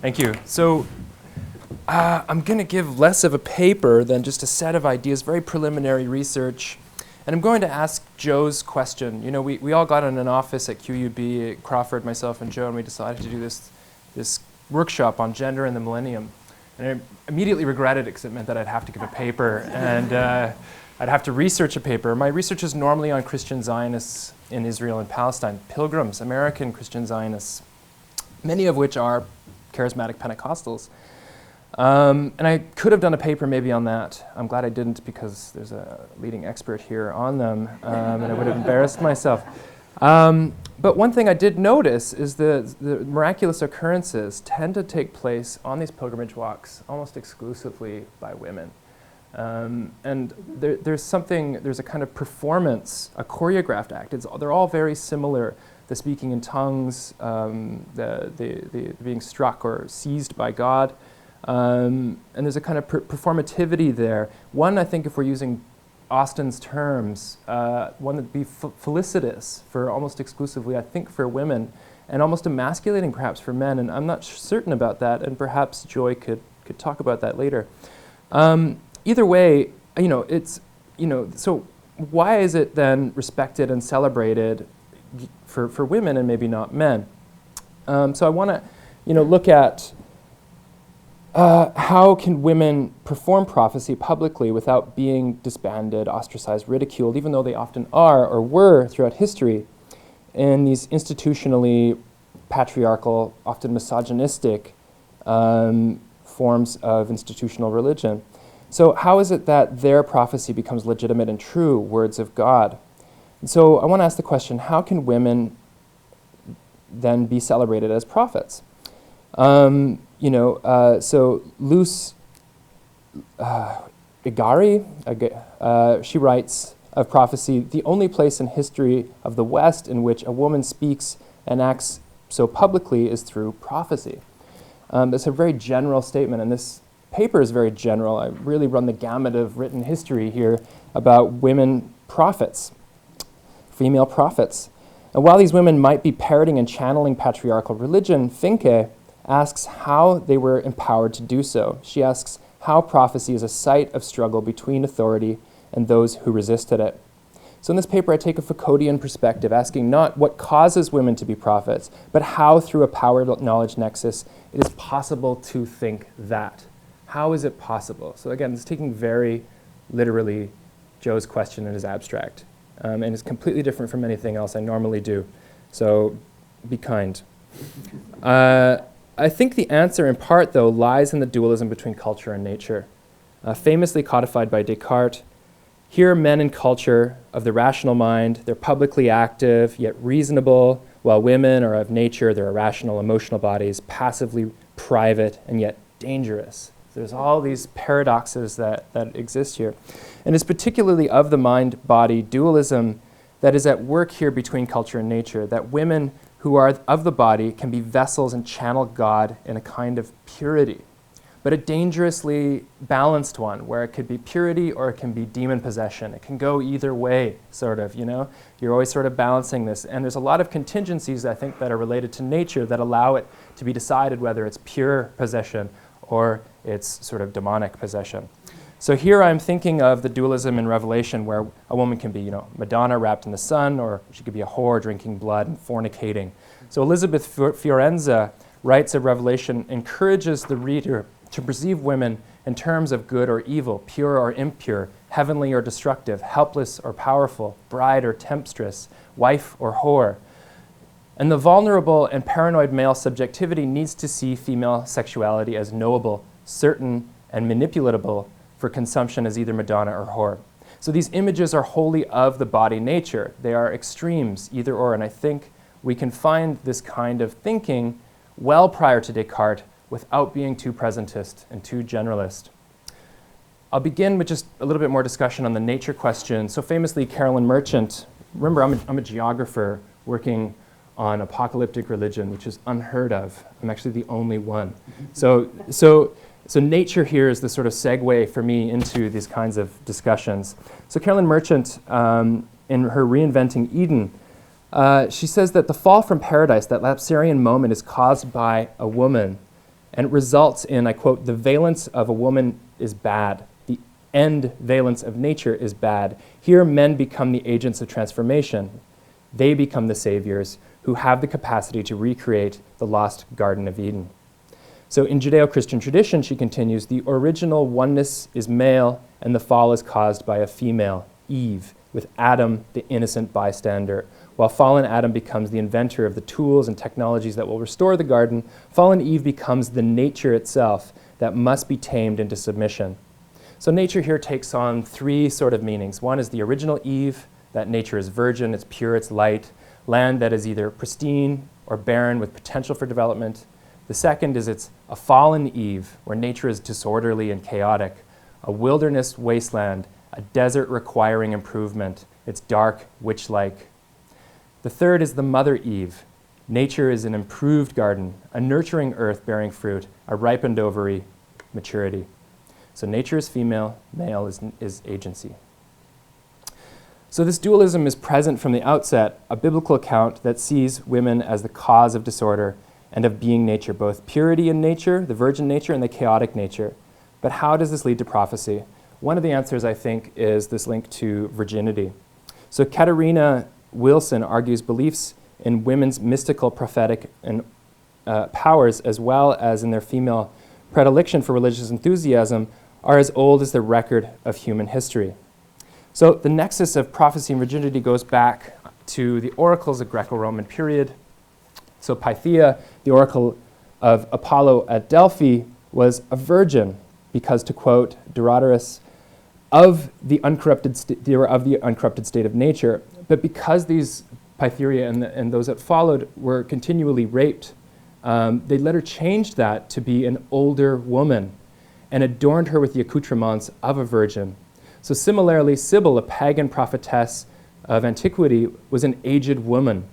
Thank you. So I'm going to give less of a paper than just a set of ideas, very preliminary research. And I'm going to ask Joe's question. You know, we all got in an office at QUB, Crawford, myself, and Joe, and we decided to do this workshop on gender and the millennium. And I immediately regretted it because it meant that I'd have to give a paper and I'd have to research a paper. My research is normally on Christian Zionists in Israel and Palestine, pilgrims, American Christian Zionists, many of which are charismatic Pentecostals. And I could have done a paper maybe on that. I'm glad I didn't because there's a leading expert here on them, and I would have embarrassed myself. But one thing I did notice is the miraculous occurrences tend to take place on these pilgrimage walks almost exclusively by women. And there's a kind of performance, a choreographed act. They're all very similar. The speaking in tongues, the being struck or seized by God. And there's a kind of performativity there. One, I think, if we're using Austin's terms, one that would be felicitous for almost exclusively, I think, for women, and almost emasculating perhaps for men. And I'm not certain about that, and perhaps Joy could talk about that later. Either way, so why is it then respected and celebrated for women and maybe not men? So I want to, look at how can women perform prophecy publicly without being disbanded, ostracized, ridiculed, even though they often are or were throughout history in these institutionally patriarchal, often misogynistic forms of institutional religion. So how is it that their prophecy becomes legitimate and true words of God? And so I want to ask the question, how can women then be celebrated as prophets? So Luce Igari, she writes of prophecy, the only place in history of the West in which a woman speaks and acts so publicly is through prophecy. That's a very general statement, and this paper is very general. I really run the gamut of written history here about women prophets, female prophets. And while these women might be parroting and channeling patriarchal religion, Finke asks how they were empowered to do so. She asks how prophecy is a site of struggle between authority and those who resisted it. So in this paper, I take a Foucauldian perspective, asking not what causes women to be prophets, but how through a power-knowledge nexus it is possible to think that. How is it possible? So again, it's taking very literally Joe's question in his abstract. And it's completely different from anything else I normally do. So be kind. I think the answer in part, though, lies in the dualism between culture and nature. Famously codified by Descartes, here men in culture of the rational mind, they're publicly active, yet reasonable, while women are of nature, they're irrational, emotional bodies, passively private, and yet dangerous. There's all these paradoxes that exist here. And it's particularly of the mind-body dualism that is at work here between culture and nature, that women who are of the body can be vessels and channel God in a kind of purity, but a dangerously balanced one, where it could be purity or it can be demon possession. It can go either way, sort of, You're always sort of balancing this. And there's a lot of contingencies, I think, that are related to nature that allow it to be decided whether it's pure possession or it's sort of demonic possession. So here I'm thinking of the dualism in Revelation where a woman can be, Madonna wrapped in the sun, or she could be a whore drinking blood and fornicating. So Elizabeth Fiorenza writes of Revelation, encourages the reader to perceive women in terms of good or evil, pure or impure, heavenly or destructive, helpless or powerful, bride or temptress, wife or whore. And the vulnerable and paranoid male subjectivity needs to see female sexuality as knowable, certain, and manipulatable for consumption as either Madonna or whore. So these images are wholly of the body nature. They are extremes, either or, and I think we can find this kind of thinking well prior to Descartes without being too presentist and too generalist. I'll begin with just a little bit more discussion on the nature question. So famously, Carolyn Merchant, remember I'm a geographer working on apocalyptic religion, which is unheard of. I'm actually the only one. So nature here is the sort of segue for me into these kinds of discussions. So Carolyn Merchant, in her Reinventing Eden, She says that the fall from paradise, that lapsarian moment, is caused by a woman, and it results in, I quote, "the valence of a woman is bad. The end valence of nature is bad. Here men become the agents of transformation. They become the saviors who have the capacity to recreate the lost Garden of Eden." So in Judeo-Christian tradition, she continues, the original oneness is male, and the fall is caused by a female, Eve, with Adam, the innocent bystander. While fallen Adam becomes the inventor of the tools and technologies that will restore the garden, fallen Eve becomes the nature itself that must be tamed into submission. So nature here takes on three sort of meanings. One is the original Eve, that nature is virgin, it's pure, it's light, land that is either pristine or barren with potential for development. The second is it's a fallen Eve, where nature is disorderly and chaotic, a wilderness wasteland, a desert requiring improvement. It's dark, witch-like. The third is the mother Eve. Nature is an improved garden, a nurturing earth bearing fruit, a ripened ovary, maturity. So nature is female, male is agency. So this dualism is present from the outset, a biblical account that sees women as the cause of disorder and of being nature, both purity in nature, the virgin nature, and the chaotic nature. But how does this lead to prophecy? One of the answers, I think, is this link to virginity. So Katerina Wilson argues beliefs in women's mystical, prophetic, and powers, as well as in their female predilection for religious enthusiasm, are as old as the record of human history. So the nexus of prophecy and virginity goes back to the oracles of Greco-Roman period. So Pythia, the oracle of Apollo at Delphi, was a virgin because, to quote Herodotus, they were of the uncorrupted state of nature. But because these Pytheria and those that followed were continually raped, they later changed that to be an older woman and adorned her with the accoutrements of a virgin. So similarly, Sibyl, a pagan prophetess of antiquity, was an aged woman,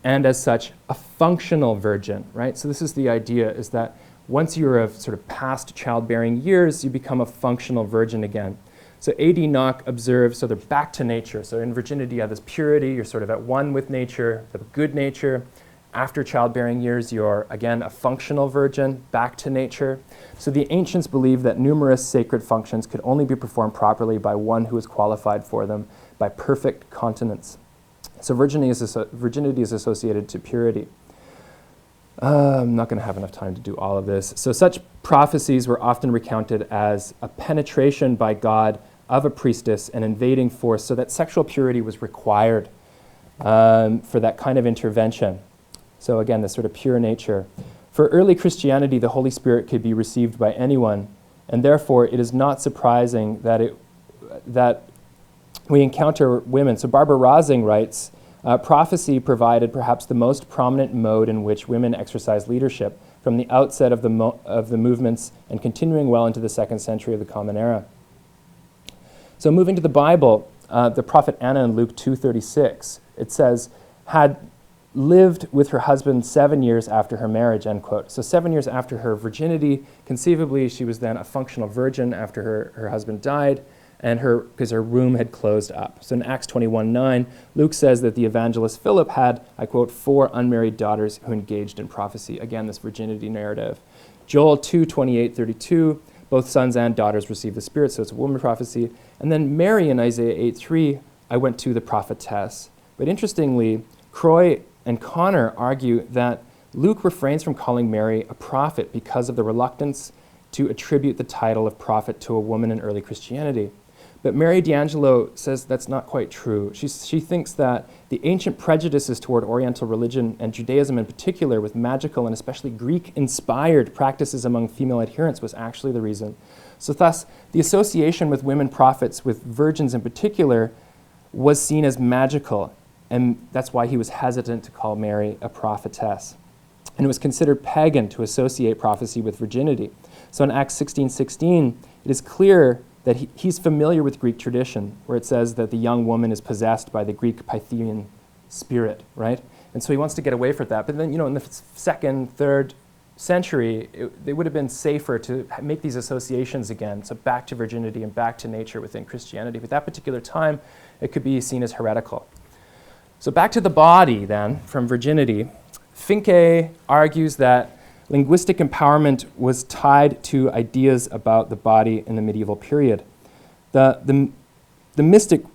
and as such, a functional virgin, right? So this is the idea, is that once you're of sort of past childbearing years, you become a functional virgin again. So A.D. Nock observes, so they're back to nature. So in virginity, you have this purity, you're sort of at one with nature, the good nature. After childbearing years, you're, again, a functional virgin, back to nature. So the ancients believed that numerous sacred functions could only be performed properly by one who is qualified for them by perfect continence. So virginity is associated to purity. I'm not going to have enough time to do all of this. So such prophecies were often recounted as a penetration by God of a priestess, an invading force, so that sexual purity was required for that kind of intervention. So again, this sort of pure nature. For early Christianity, the Holy Spirit could be received by anyone, and therefore it is not surprising that we encounter women. So Barbara Rosing writes, prophecy provided perhaps the most prominent mode in which women exercise leadership from the outset of the movements and continuing well into the 2nd century of the Common Era. So moving to the Bible, the prophet Anna in Luke 2:36, it says, had lived with her husband 7 years after her marriage, end quote. So 7 years after her virginity, conceivably she was then a functional virgin after her husband died, and because her womb had closed up. So in Acts 21:9, Luke says that the evangelist Philip had, I quote, 4 unmarried daughters who engaged in prophecy. Again, this virginity narrative. Joel 2:28-32, both sons and daughters received the Spirit, so it's a woman prophecy. And then Mary in Isaiah 8:3, I went to the prophetess. But interestingly, Croy and Connor argue that Luke refrains from calling Mary a prophet because of the reluctance to attribute the title of prophet to a woman in early Christianity. But Mary D'Angelo says that's not quite true. She thinks that the ancient prejudices toward Oriental religion and Judaism in particular, with magical and especially Greek-inspired practices among female adherents, was actually the reason. So thus, the association with women prophets, with virgins in particular, was seen as magical, and that's why he was hesitant to call Mary a prophetess. And it was considered pagan to associate prophecy with virginity. So in Acts 16:16, it is clear that he's familiar with Greek tradition, where it says that the young woman is possessed by the Greek Pythian spirit, right? And so he wants to get away from that. But then, in the 2nd, 3rd century, it would have been safer to make these associations again, so back to virginity and back to nature within Christianity. But at that particular time, it could be seen as heretical. So back to the body then, from virginity. Finke argues that linguistic empowerment was tied to ideas about the body in the medieval period. The mystic,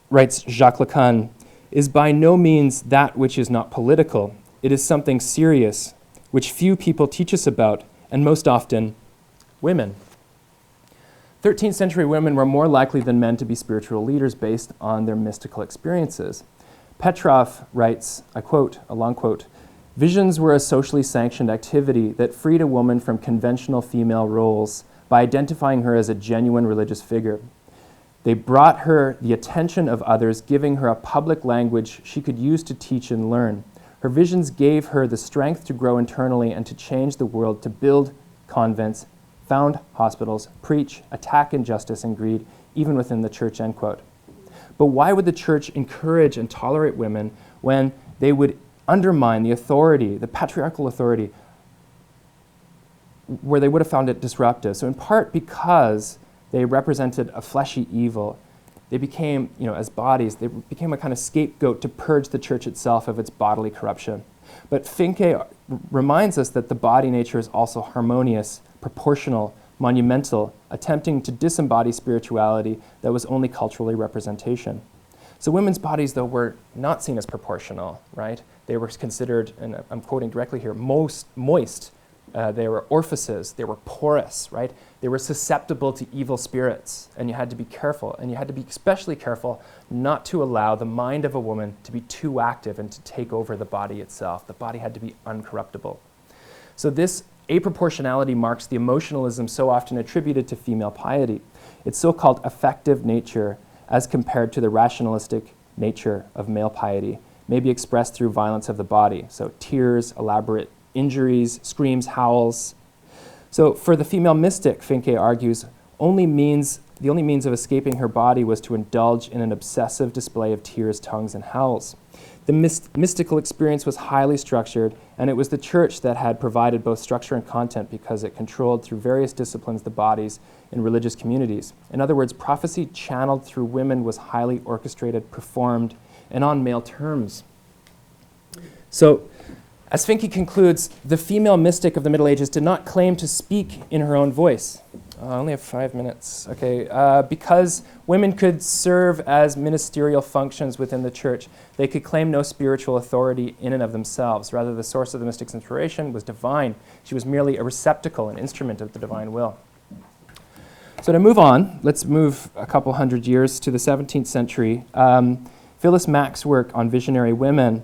writes Jacques Lacan, is by no means that which is not political. It is something serious, which few people teach us about, and most often, women. 13th century women were more likely than men to be spiritual leaders based on their mystical experiences. Petrov writes, I quote, a long quote, "Visions were a socially sanctioned activity that freed a woman from conventional female roles by identifying her as a genuine religious figure. They brought her the attention of others, giving her a public language she could use to teach and learn. Her visions gave her the strength to grow internally and to change the world, to build convents, found hospitals, preach, attack injustice and greed, even within the church," end quote. But why would the church encourage and tolerate women when they would undermine the authority, the patriarchal authority, where they would have found it disruptive? So in part because they represented a fleshy evil. They became, as bodies, they became a kind of scapegoat to purge the church itself of its bodily corruption. But Finke reminds us that the body nature is also harmonious, proportional, monumental, attempting to disembody spirituality that was only culturally representation. So women's bodies, though, were not seen as proportional, right? They were considered, and I'm quoting directly here, moist. They were orifices, they were porous, right? They were susceptible to evil spirits, and you had to be careful, and you had to be especially careful not to allow the mind of a woman to be too active and to take over the body itself. The body had to be uncorruptible. So this aproportionality marks the emotionalism so often attributed to female piety. Its so-called affective nature, as compared to the rationalistic nature of male piety, may be expressed through violence of the body, so tears, elaborate injuries, screams, howls. So for the female mystic, Finke argues, the only means of escaping her body was to indulge in an obsessive display of tears, tongues, and howls. The mystical experience was highly structured, and it was the church that had provided both structure and content because it controlled through various disciplines the bodies in religious communities. In other words, prophecy channeled through women was highly orchestrated, performed, and on male terms. So, as Finke concludes, the female mystic of the Middle Ages did not claim to speak in her own voice. I only have 5 minutes. Okay, because women could serve as ministerial functions within the church, they could claim no spiritual authority in and of themselves. Rather, the source of the mystic's inspiration was divine. She was merely a receptacle, an instrument of the divine will. So to move on, let's move a couple hundred years to the 17th century. Phyllis Mack's work on visionary women.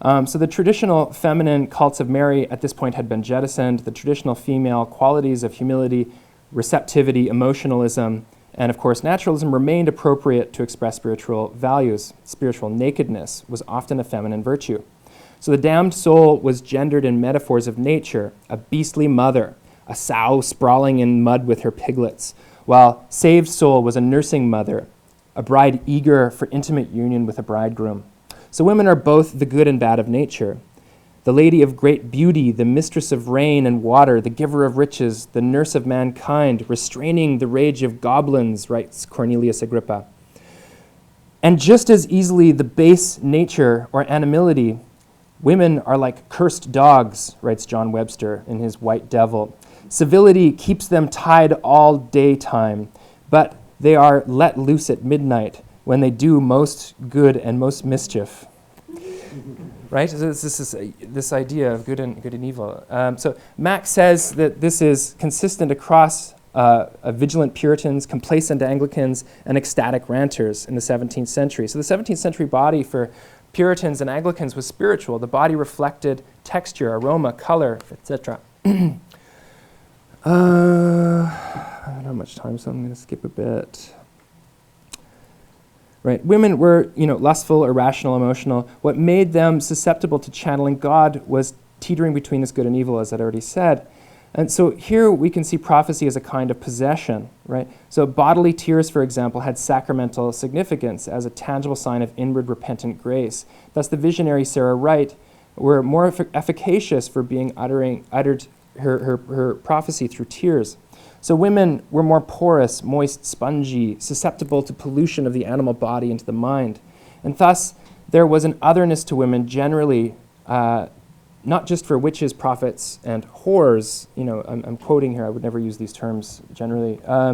So the traditional feminine cults of Mary at this point had been jettisoned. The traditional female qualities of humility, receptivity, emotionalism, and of course naturalism remained appropriate to express spiritual values. Spiritual nakedness was often a feminine virtue. So the damned soul was gendered in metaphors of nature, a beastly mother, a sow sprawling in mud with her piglets, while saved soul was a nursing mother, a bride eager for intimate union with a bridegroom. So women are both the good and bad of nature. The lady of great beauty, the mistress of rain and water, the giver of riches, the nurse of mankind, restraining the rage of goblins, writes Cornelius Agrippa. And just as easily the base nature or animality, women are like cursed dogs, writes John Webster in his White Devil. Civility keeps them tied all daytime, but they are let loose at midnight when they do most good and most mischief. Right? So this idea of good and evil. So Mack says that this is consistent across vigilant Puritans, complacent Anglicans, and ecstatic ranters in the 17th century. So the 17th century body for Puritans and Anglicans was spiritual. The body reflected texture, aroma, color, etc. I don't have much time, so I'm going to skip a bit. Right. Women were, lustful, irrational, emotional. What made them susceptible to channeling God was teetering between this good and evil, as I'd already said. And so here we can see prophecy as a kind of possession, right? So bodily tears, for example, had sacramental significance as a tangible sign of inward repentant grace. Thus the visionary Sarah Wright were more efficacious for being uttered her prophecy through tears. So women were more porous, moist, spongy, susceptible to pollution of the animal body into the mind. And thus, there was an otherness to women generally, not just for witches, prophets, and whores. I'm quoting here. I would never use these terms generally. I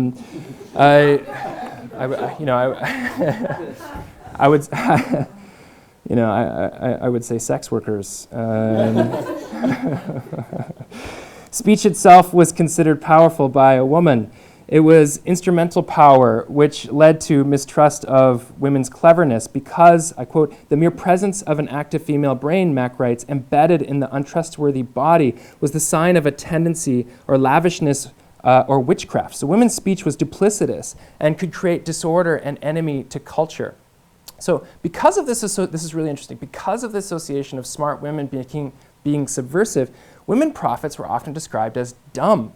would, I would say sex workers. Speech itself was considered powerful by a woman. It was instrumental power, which led to mistrust of women's cleverness because, I quote, the mere presence of an active female brain, Mack writes, embedded in the untrustworthy body was the sign of a tendency or lavishness or witchcraft. So women's speech was duplicitous and could create disorder and enemy to culture. So because of this, this is really interesting, because of the association of smart women being subversive, women prophets were often described as dumb,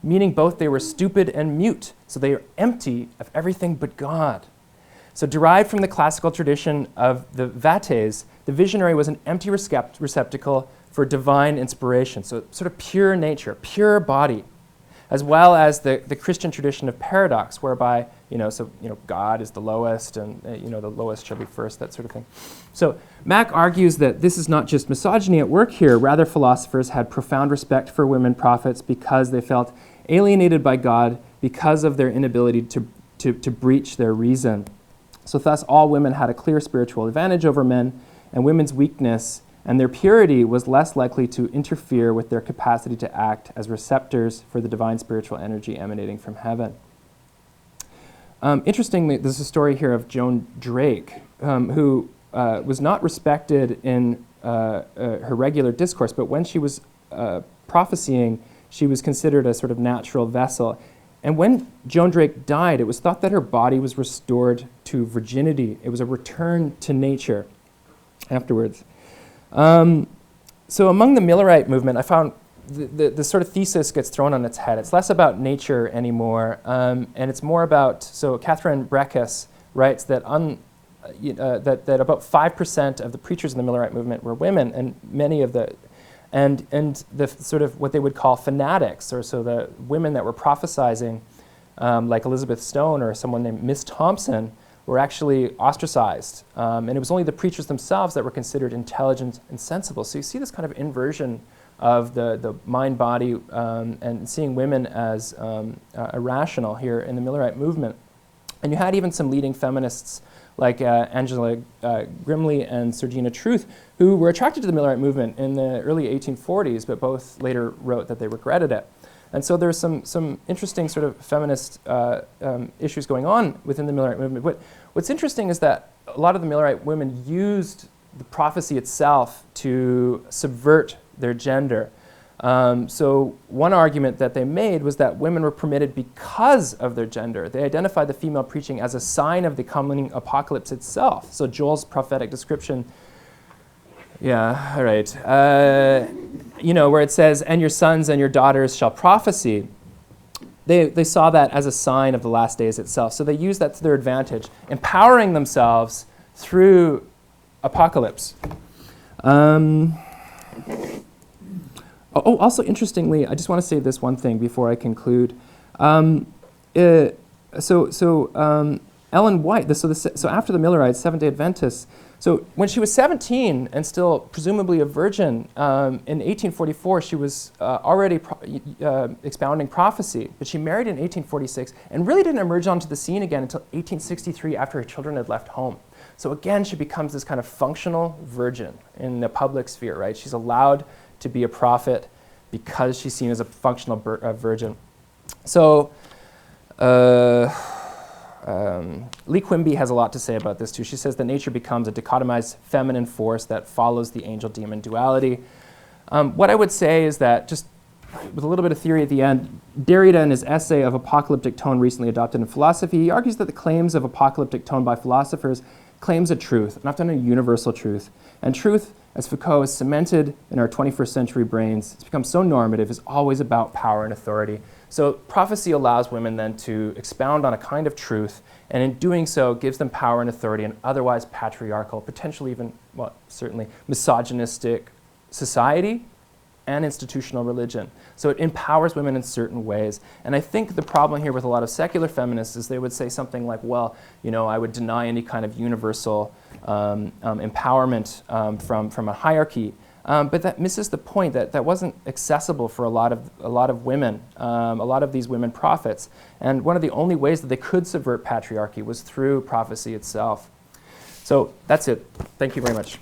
meaning both they were stupid and mute, so they are empty of everything but God. So derived from the classical tradition of the vates, the visionary was an empty receptacle for divine inspiration, so sort of pure nature, pure body, as well as the Christian tradition of paradox, whereby God is the lowest, and the lowest shall be first, that sort of thing. So Mack argues that this is not just misogyny at work here. Rather, philosophers had profound respect for women prophets because they felt alienated by God because of their inability to breach their reason. So thus, all women had a clear spiritual advantage over men, and women's weakness and their purity was less likely to interfere with their capacity to act as receptors for the divine spiritual energy emanating from heaven. Interestingly, there's a story here of Joan Drake, who was not respected in her regular discourse, but when she was prophesying, she was considered a sort of natural vessel. And when Joan Drake died, it was thought that her body was restored to virginity. It was a return to nature afterwards. So among the Millerite movement, I found the sort of thesis gets thrown on its head. It's less about nature anymore, and it's more about, so Catherine Breckes writes that that about 5% of the preachers in the Millerite movement were women, and many of the sort of what they would call fanatics, or so the women that were prophesizing, like Elizabeth Stone or someone named Miss Thompson, were actually ostracized. And it was only the preachers themselves that were considered intelligent and sensible. So you see this kind of inversion of the mind-body and seeing women as irrational here in the Millerite movement. And you had even some leading feminists like Angela Grimley and Sergina Truth, who were attracted to the Millerite movement in the early 1840s, but both later wrote that they regretted it. And so there's some interesting sort of feminist issues going on within the Millerite movement. But what's interesting is that a lot of the Millerite women used the prophecy itself to subvert their gender. So one argument that they made was that women were permitted because of their gender. They identified the female preaching as a sign of the coming apocalypse itself. So Joel's prophetic description, yeah, all right, where it says, "And your sons and your daughters shall prophesy." They saw that as a sign of the last days itself. So they used that to their advantage, empowering themselves through apocalypse. Also interestingly, I just want to say this one thing before I conclude. Ellen White, so after the Millerites, Seventh-day Adventists, so when she was 17 and still presumably a virgin, in 1844 she was already expounding prophecy, but she married in 1846 and really didn't emerge onto the scene again until 1863 after her children had left home. So again, she becomes this kind of functional virgin in the public sphere, right? She's allowed to be a prophet because she's seen as a functional virgin. So Lee Quimby has a lot to say about this too. She says that nature becomes a dichotomized feminine force that follows the angel-demon duality. What I would say is that, just with a little bit of theory at the end, Derrida, in his essay of apocalyptic tone recently adopted in philosophy, he argues that the claims of apocalyptic tone by philosophers claims a truth, and often a universal truth. And truth, as Foucault has cemented in our 21st century brains, it's become so normative, is always about power and authority. So prophecy allows women then to expound on a kind of truth, and in doing so gives them power and authority in otherwise patriarchal, potentially even, well, certainly misogynistic society and institutional religion. So it empowers women in certain ways. And I think the problem here with a lot of secular feminists is they would say something like, well, I would deny any kind of universal empowerment from a hierarchy. But that misses the point that wasn't accessible for a lot of women, a lot of these women prophets. And one of the only ways that they could subvert patriarchy was through prophecy itself. So that's it. Thank you very much.